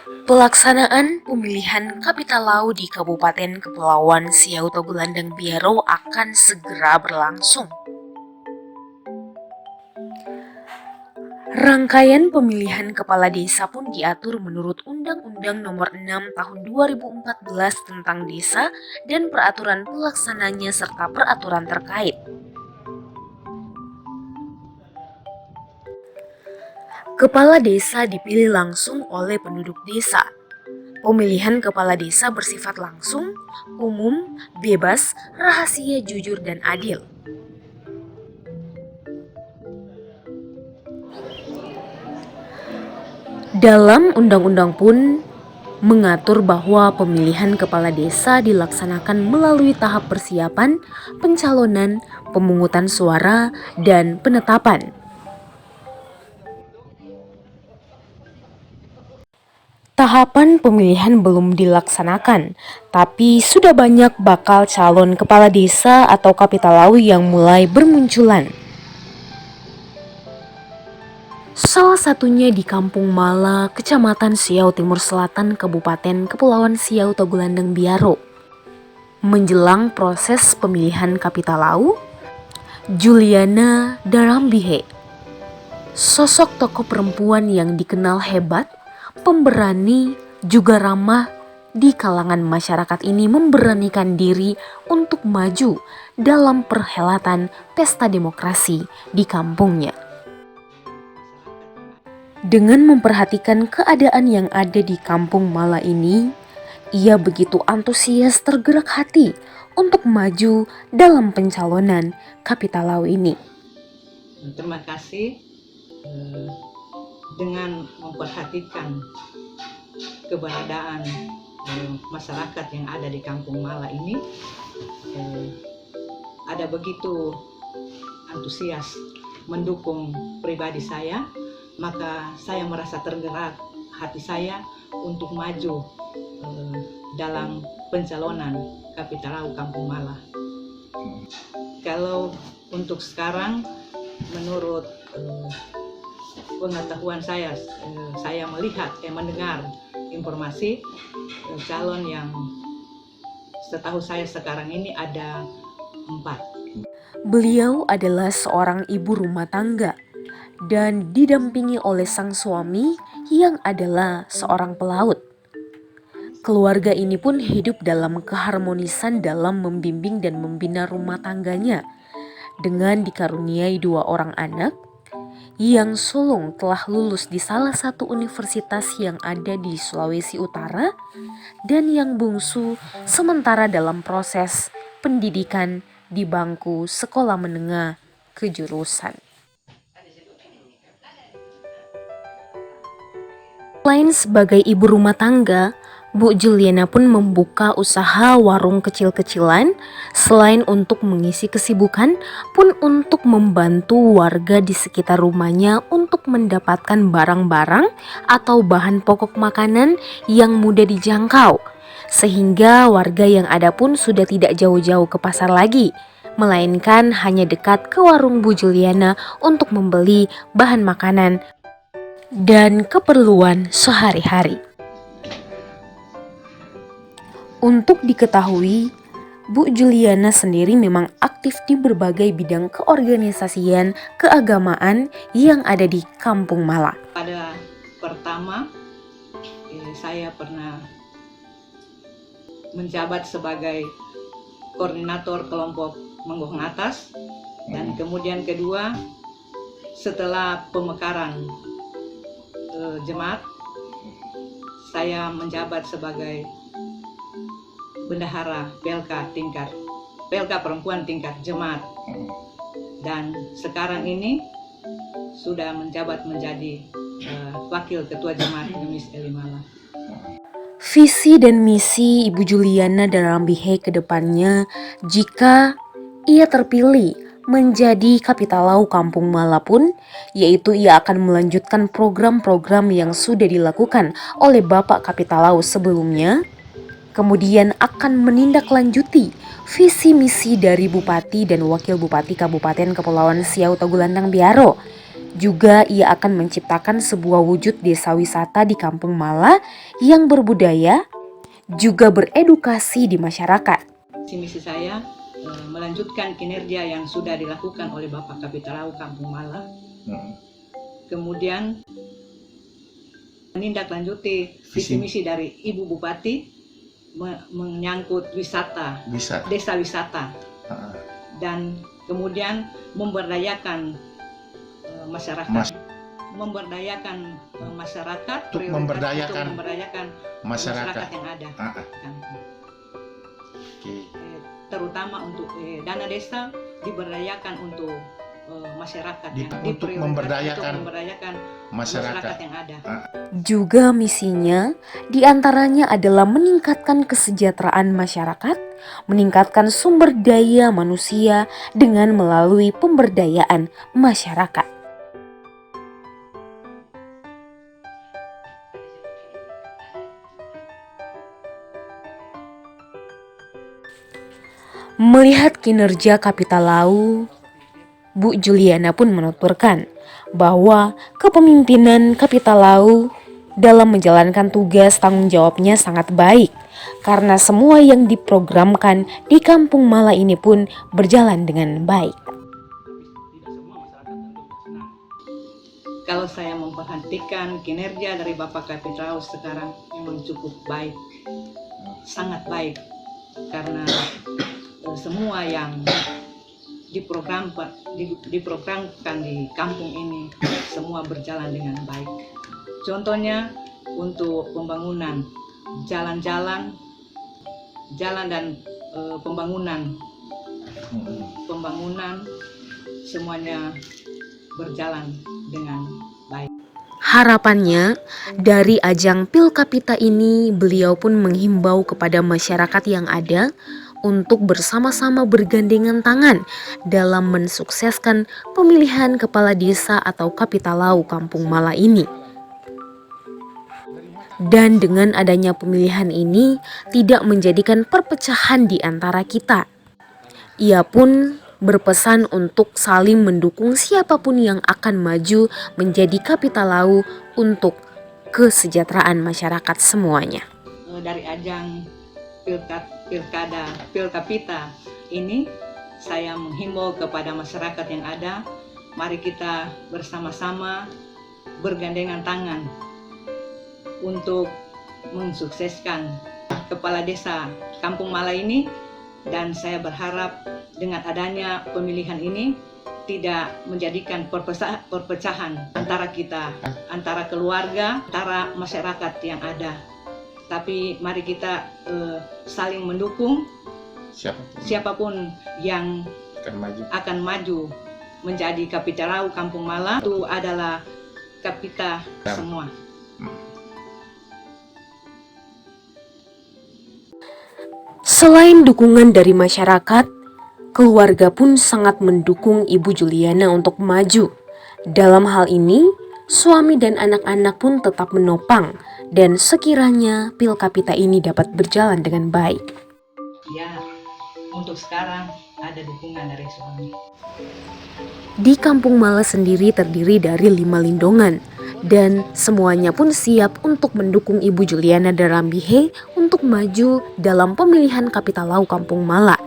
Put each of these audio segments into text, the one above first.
Pelaksanaan pemilihan Kapitalau di Kabupaten Kepulauan Siau Tagulandang Biaro akan segera berlangsung. Rangkaian pemilihan kepala desa pun diatur menurut Undang-Undang Nomor 6 Tahun 2014 tentang Desa dan peraturan pelaksananya serta peraturan terkait. Kepala desa dipilih langsung oleh penduduk desa. Pemilihan kepala desa bersifat langsung, umum, bebas, rahasia, jujur, dan adil. Dalam undang-undang pun mengatur bahwa pemilihan kepala desa dilaksanakan melalui tahap persiapan, pencalonan, pemungutan suara, dan penetapan. Tahapan pemilihan belum dilaksanakan, tapi sudah banyak bakal calon kepala desa atau Kapitalau yang mulai bermunculan. Salah satunya di Kampung Mala, Kecamatan Siau Timur Selatan, Kabupaten Kepulauan Siau Tagulandang Biaro. Menjelang proses pemilihan Kapitalau, Juliana Darambihe, sosok tokoh perempuan yang dikenal hebat, pemberani, juga ramah di kalangan masyarakat ini memberanikan diri untuk maju dalam perhelatan pesta demokrasi di kampungnya. Dengan memperhatikan keadaan yang ada di Kampung Mala ini, ia begitu antusias tergerak hati untuk maju dalam pencalonan Kapitalau ini. Terima kasih. Dengan memperhatikan keberadaan masyarakat yang ada di Kampung Mala ini, ada begitu antusias mendukung pribadi saya, maka saya merasa tergerak hati saya untuk maju dalam pencalonan Kapitalau Kampung Mala. Kalau untuk sekarang, menurut pengetahuan saya mendengar informasi calon yang setahu saya sekarang ini ada 4. Beliau adalah seorang ibu rumah tangga dan didampingi oleh sang suami yang adalah seorang pelaut. Keluarga ini pun hidup dalam keharmonisan dalam membimbing dan membina rumah tangganya dengan dikaruniai 2 orang anak. Yang sulung telah lulus di salah satu universitas yang ada di Sulawesi Utara, dan yang bungsu sementara dalam proses pendidikan di bangku sekolah menengah kejurusan. Selain sebagai ibu rumah tangga, Bu Juliana pun membuka usaha warung kecil-kecilan. Selain untuk mengisi kesibukan, pun untuk membantu warga di sekitar rumahnya untuk mendapatkan barang-barang atau bahan pokok makanan yang mudah dijangkau. Sehingga warga yang ada pun sudah tidak jauh-jauh ke pasar lagi, melainkan hanya dekat ke warung Bu Juliana untuk membeli bahan makanan dan keperluan sehari-hari. Untuk diketahui, Bu Juliana sendiri memang aktif di berbagai bidang keorganisasian keagamaan yang ada di Kampung Mala. Pada pertama, saya pernah menjabat sebagai koordinator kelompok Menggohong Atas, dan kemudian kedua, setelah pemekaran jemaat, saya menjabat sebagai bendahara PLK perempuan tingkat jemaat, dan sekarang ini sudah menjabat menjadi wakil ketua jemaat Gemis Elimala. Visi dan misi Ibu Juliana Darambihe ke depannya, jika ia terpilih menjadi Kapitalau Kampung Mala pun, yaitu ia akan melanjutkan program-program yang sudah dilakukan oleh Bapak Kapitalau sebelumnya, kemudian akan menindaklanjuti visi misi dari Bupati dan Wakil Bupati Kabupaten Kepulauan Siau Tagulandang Biaro Juga ia akan menciptakan sebuah wujud desa wisata di Kampung Mala yang berbudaya, juga beredukasi di masyarakat. Misi saya melanjutkan kinerja yang sudah dilakukan oleh Bapak Kapitalau Kampung Mala. Kemudian menindaklanjuti visi misi dari Ibu Bupati menyangkut wisata, desa wisata. Dan kemudian memberdayakan masyarakat, masyarakat, untuk memberdayakan masyarakat yang ada. Terutama untuk dana desa diberdayakan untuk masyarakat untuk memberdayakan masyarakat yang ada. Juga misinya diantaranya adalah meningkatkan kesejahteraan masyarakat, meningkatkan sumber daya manusia dengan melalui pemberdayaan masyarakat. Melihat kinerja Kapitalau, Bu Juliana pun menuturkan bahwa kepemimpinan Kapitalau dalam menjalankan tugas tanggung jawabnya sangat baik karena semua yang diprogramkan di Kampung Mala ini pun berjalan dengan baik. Kalau saya memperhatikan kinerja dari Bapak Kapitalau sekarang memang cukup baik, sangat baik, karena semua yang diprogramkan di kampung ini semua berjalan dengan baik. Contohnya untuk pembangunan jalan dan pembangunan semuanya berjalan dengan baik. Harapannya dari ajang Pilkapita ini beliau pun menghimbau kepada masyarakat yang ada untuk bersama-sama bergandengan tangan dalam mensukseskan pemilihan kepala desa atau Kapitalau Kampung Mala ini. Dan dengan adanya pemilihan ini tidak menjadikan perpecahan di antara kita. Ia pun berpesan untuk saling mendukung siapapun yang akan maju menjadi Kapitalau untuk kesejahteraan masyarakat semuanya. Dari ajang Pilkapita ini saya menghimbau kepada masyarakat yang ada, mari kita bersama-sama bergandengan tangan untuk mensukseskan kepala desa Kampung Mala ini. Dan saya berharap dengan adanya pemilihan ini tidak menjadikan perpecahan antara kita, antara keluarga, antara masyarakat yang ada. Tapi mari kita saling mendukung siapapun yang akan maju menjadi Kapitalau Kampung Mala. Itu adalah kapita semua. Selain dukungan dari masyarakat, keluarga pun sangat mendukung Ibu Juliana untuk maju. Dalam hal ini, suami dan anak-anak pun tetap menopang dan sekiranya Pilkapita ini dapat berjalan dengan baik. Ya, untuk sekarang ada dukungan dari suami. Di Kampung Mala sendiri terdiri dari 5 lindongan dan semuanya pun siap untuk mendukung Ibu Juliana Darambihe untuk maju dalam pemilihan Kapitalau Kampung Mala.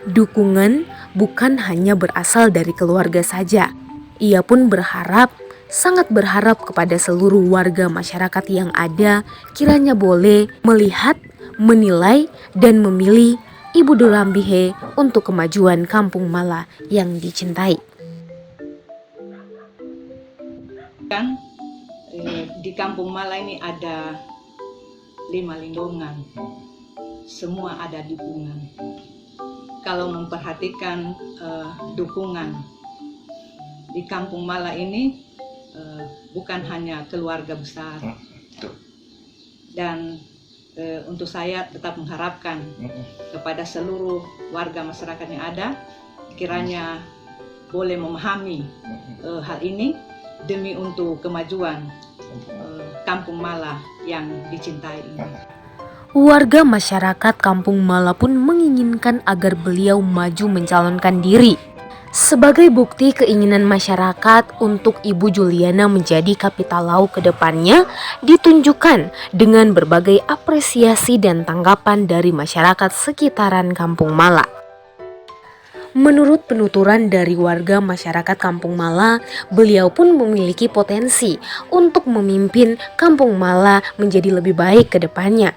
Dukungan bukan hanya berasal dari keluarga saja. Ia pun sangat berharap kepada seluruh warga masyarakat yang ada kiranya boleh melihat, menilai, dan memilih Ibu Darambihe untuk kemajuan Kampung Mala yang dicintai. Di Kampung Mala ini ada 5 lindungan, semua ada dukungan. Kalau memperhatikan dukungan di Kampung Mala ini bukan hanya keluarga besar, dan untuk saya tetap mengharapkan kepada seluruh warga masyarakat yang ada kiranya boleh memahami hal ini demi untuk kemajuan Kampung Mala yang dicintai ini. Warga masyarakat Kampung Mala pun menginginkan agar beliau maju mencalonkan diri. Sebagai bukti keinginan masyarakat untuk Ibu Juliana menjadi Kapitalau ke depannya ditunjukkan dengan berbagai apresiasi dan tanggapan dari masyarakat sekitaran Kampung Mala. Menurut penuturan dari warga masyarakat Kampung Mala, beliau pun memiliki potensi untuk memimpin Kampung Mala menjadi lebih baik ke depannya.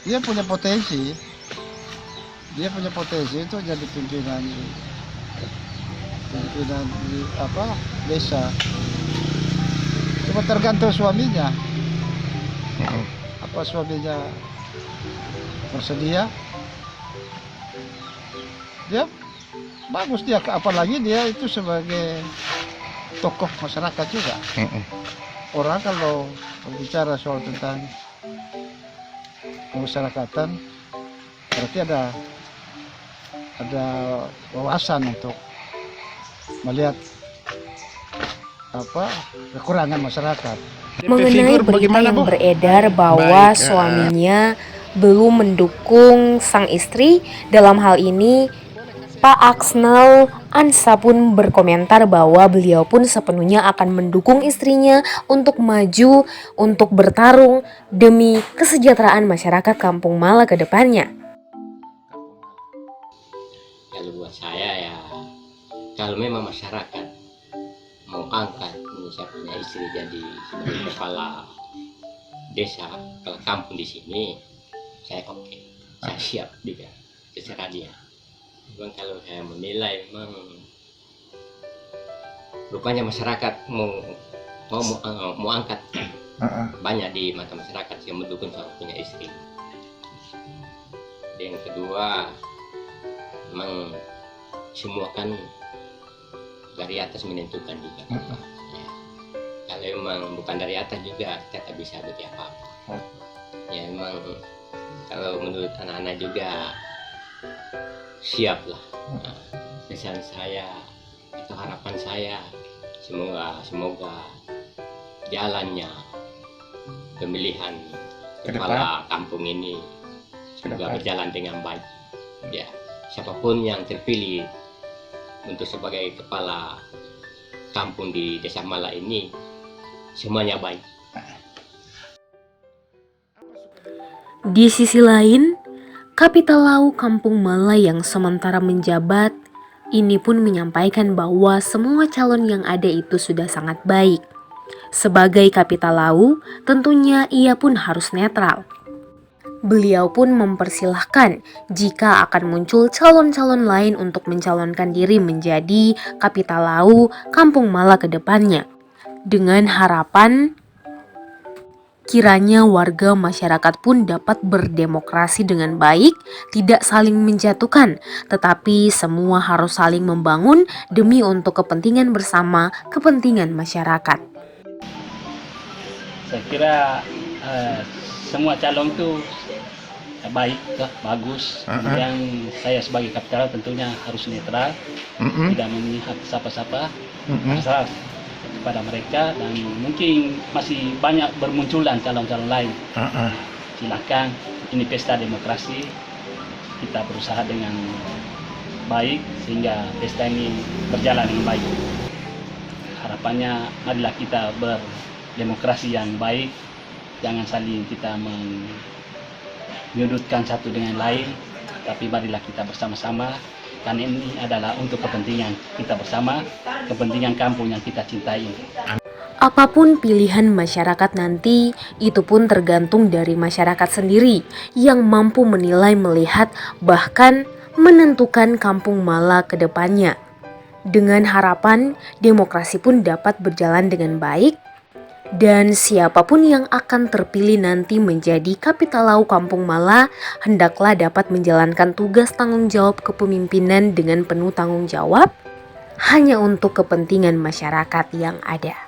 Dia punya potensi itu jadi pimpinan di desa. Cuma tergantung suaminya, apa suaminya bersedia, dia bagus, dia apalagi dia itu sebagai tokoh masyarakat juga. Orang kalau berbicara soal tentang kemasyarakatan berarti ada wawasan untuk melihat kekurangan masyarakat. Mengenai berita yang beredar bahwa suaminya belum mendukung sang istri, dalam hal ini Pak Aksnel Ansa pun berkomentar bahwa beliau pun sepenuhnya akan mendukung istrinya untuk maju, untuk bertarung demi kesejahteraan masyarakat Kampung Mala ke depannya. Kalau buat saya ya, kalau memang masyarakat mau angkat saya punya istri jadi sebagai kepala desa, kalau kampung di sini, saya oke, saya siap juga, terserah dia. Memang kalau saya menilai memang rupanya masyarakat mau angkat, banyak di mata masyarakat yang mendukung saya punya istri. Dan yang kedua, memang semua kan dari atas menentukan juga. Ya. Kalau memang bukan dari atas juga kita tak bisa bagi apa-apa. Ya memang kalau menurut anak-anak juga siap lah. Nah, pesan saya atau harapan saya semoga jalannya pemilihan kepala kampung ini semoga berjalan dengan baik. Ya, siapapun yang terpilih untuk sebagai kepala kampung di Desa Mala ini semuanya baik. Di sisi lain, Kapitalau Kampung Mala yang sementara menjabat ini pun menyampaikan bahwa semua calon yang ada itu sudah sangat baik. Sebagai Kapitalau, tentunya ia pun harus netral. Beliau pun mempersilahkan jika akan muncul calon-calon lain untuk mencalonkan diri menjadi Kapitalau Kampung Mala ke depannya. Dengan harapan kiranya warga masyarakat pun dapat berdemokrasi dengan baik, tidak saling menjatuhkan, tetapi semua harus saling membangun demi untuk kepentingan bersama, kepentingan masyarakat. Saya kira semua calon itu baik, bagus. Yang saya sebagai kapitalau tentunya harus netral, tidak memihak siapa-siapa, asal kepada mereka, dan mungkin masih banyak bermunculan calon-calon lain. Silakan, ini pesta demokrasi, kita berusaha dengan baik sehingga pesta ini berjalan dengan baik. Harapannya marilah kita berdemokrasi yang baik, jangan saling kita menyudutkan satu dengan lain, tapi marilah kita bersama-sama, karena ini adalah untuk kepentingan kita bersama, kepentingan kampung yang kita cintai. Apapun pilihan masyarakat nanti, itu pun tergantung dari masyarakat sendiri yang mampu menilai, melihat, bahkan menentukan Kampung Mala ke depannya. Dengan harapan demokrasi pun dapat berjalan dengan baik, dan siapapun yang akan terpilih nanti menjadi Kapitalau Kampung Mala hendaklah dapat menjalankan tugas tanggung jawab kepemimpinan dengan penuh tanggung jawab hanya untuk kepentingan masyarakat yang ada.